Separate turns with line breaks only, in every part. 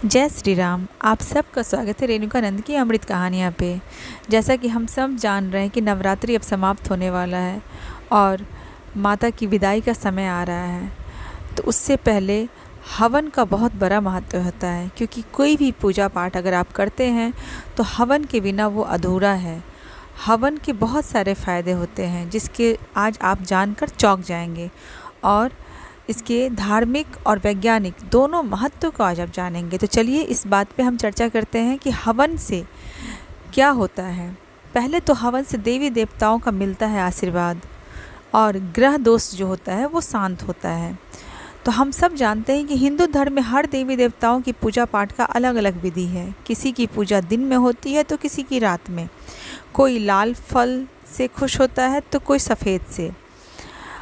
जय श्री राम। आप सबका स्वागत है रेणुकानंद की अमृत कहानियाँ पे। जैसा कि हम सब जान रहे हैं कि नवरात्रि अब समाप्त होने वाला है और माता की विदाई का समय आ रहा है, तो उससे पहले हवन का बहुत बड़ा महत्व होता है, क्योंकि कोई भी पूजा पाठ अगर आप करते हैं तो हवन के बिना वो अधूरा है। हवन के बहुत सारे फ़ायदे होते हैं जिसके आज आप जानकर चौंक जाएंगे, और इसके धार्मिक और वैज्ञानिक दोनों महत्व को आज आप जानेंगे। तो चलिए इस बात पे हम चर्चा करते हैं कि हवन से क्या होता है। पहले तो हवन से देवी देवताओं का मिलता है आशीर्वाद, और ग्रह दोष जो होता है वो शांत होता है। तो हम सब जानते हैं कि हिंदू धर्म में हर देवी देवताओं की पूजा पाठ का अलग अलग विधि है। किसी की पूजा दिन में होती है तो किसी की रात में। कोई लाल फल से खुश होता है तो कोई सफ़ेद से।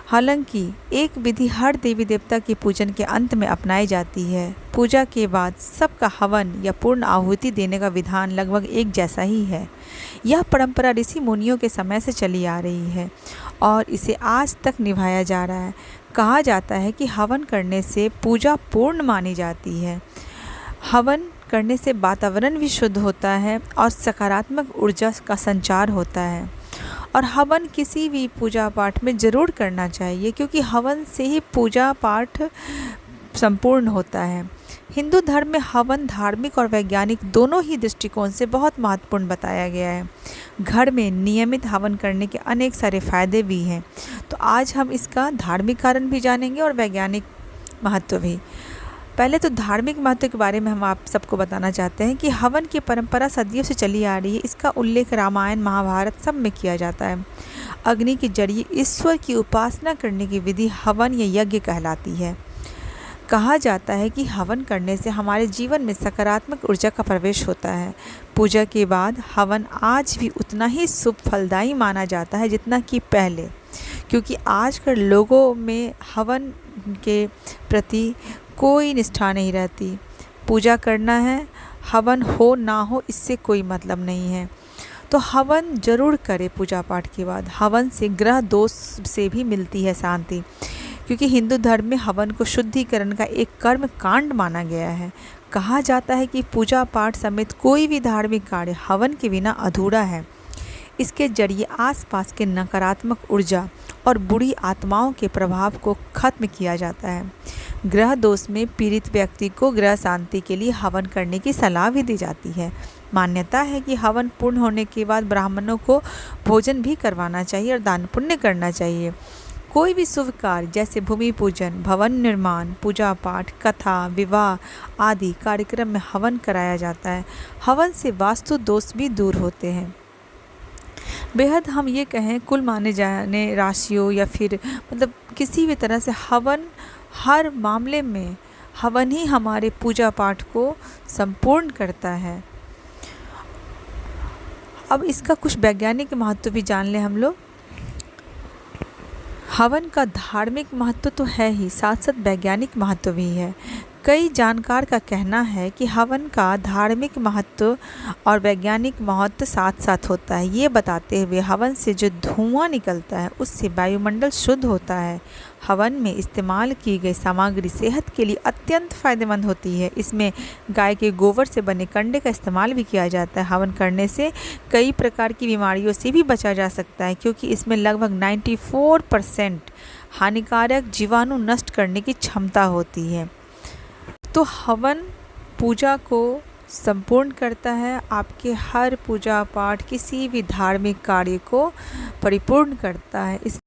हालांकि एक विधि हर देवी देवता की पूजन के अंत में अपनाई जाती है। पूजा के बाद सबका हवन या पूर्ण आहुति देने का विधान लगभग एक जैसा ही है। यह परंपरा ऋषि मुनियों के समय से चली आ रही है और इसे आज तक निभाया जा रहा है। कहा जाता है कि हवन करने से पूजा पूर्ण मानी जाती है। हवन करने से वातावरण भी शुद्ध होता है और सकारात्मक ऊर्जा का संचार होता है। और हवन किसी भी पूजा पाठ में ज़रूर करना चाहिए, क्योंकि हवन से ही पूजा पाठ संपूर्ण होता है। हिंदू धर्म में हवन धार्मिक और वैज्ञानिक दोनों ही दृष्टिकोण से बहुत महत्वपूर्ण बताया गया है। घर में नियमित हवन करने के अनेक सारे फायदे भी हैं, तो आज हम इसका धार्मिक कारण भी जानेंगे और वैज्ञानिक महत्व भी। पहले तो धार्मिक महत्व के बारे में हम आप सबको बताना चाहते हैं कि हवन की परंपरा सदियों से चली आ रही है। इसका उल्लेख रामायण महाभारत सब में किया जाता है। अग्नि के जरिए ईश्वर की उपासना करने की विधि हवन या यज्ञ कहलाती है। कहा जाता है कि हवन करने से हमारे जीवन में सकारात्मक ऊर्जा का प्रवेश होता है। पूजा के बाद हवन आज भी उतना ही शुभ फलदायी माना जाता है जितना कि पहले, क्योंकि आजकल लोगों में हवन के प्रति कोई निष्ठा नहीं रहती। पूजा करना है, हवन हो ना हो इससे कोई मतलब नहीं है। तो हवन ज़रूर करें पूजा पाठ के बाद। हवन से ग्रह दोष से भी मिलती है शांति, क्योंकि हिंदू धर्म में हवन को शुद्धिकरण का एक कर्म कांड माना गया है। कहा जाता है कि पूजा पाठ समेत कोई भी धार्मिक कार्य हवन के बिना अधूरा है। इसके जरिए आसपास के नकारात्मक ऊर्जा और बुरी आत्माओं के प्रभाव को खत्म किया जाता है। ग्रह दोष में पीड़ित व्यक्ति को ग्रह शांति के लिए हवन करने की सलाह भी दी जाती है। मान्यता है कि हवन पूर्ण होने के बाद ब्राह्मणों को भोजन भी करवाना चाहिए और दान पुण्य करना चाहिए। कोई भी शुभ कार्य जैसे भूमि पूजन, भवन निर्माण, पूजा पाठ, कथा, विवाह आदि कार्यक्रम में हवन कराया जाता है। हवन से वास्तु दोष भी दूर होते हैं। बेहद हम ये कहें कुल माने जाने राशियों या फिर मतलब किसी भी तरह से हवन, हर मामले में हवन ही हमारे पूजा पाठ को संपूर्ण करता है। अब इसका कुछ वैज्ञानिक महत्व भी जान लें हम लोग। हवन का धार्मिक महत्व तो है ही, साथ साथ वैज्ञानिक महत्व भी है। कई जानकार का कहना है कि हवन का धार्मिक महत्व और वैज्ञानिक महत्व साथ साथ होता है। ये बताते हुए हवन से जो धुआं निकलता है उससे वायुमंडल शुद्ध होता है। हवन में इस्तेमाल की गई सामग्री सेहत के लिए अत्यंत फ़ायदेमंद होती है। इसमें गाय के गोबर से बने कंडे का इस्तेमाल भी किया जाता है। हवन करने से कई प्रकार की बीमारियों से भी बचा जा सकता है, क्योंकि इसमें लगभग 94% हानिकारक जीवाणु नष्ट करने की क्षमता होती है। तो हवन पूजा को संपूर्ण करता है, आपके हर पूजा पाठ किसी भी धार्मिक कार्य को परिपूर्ण करता है। इस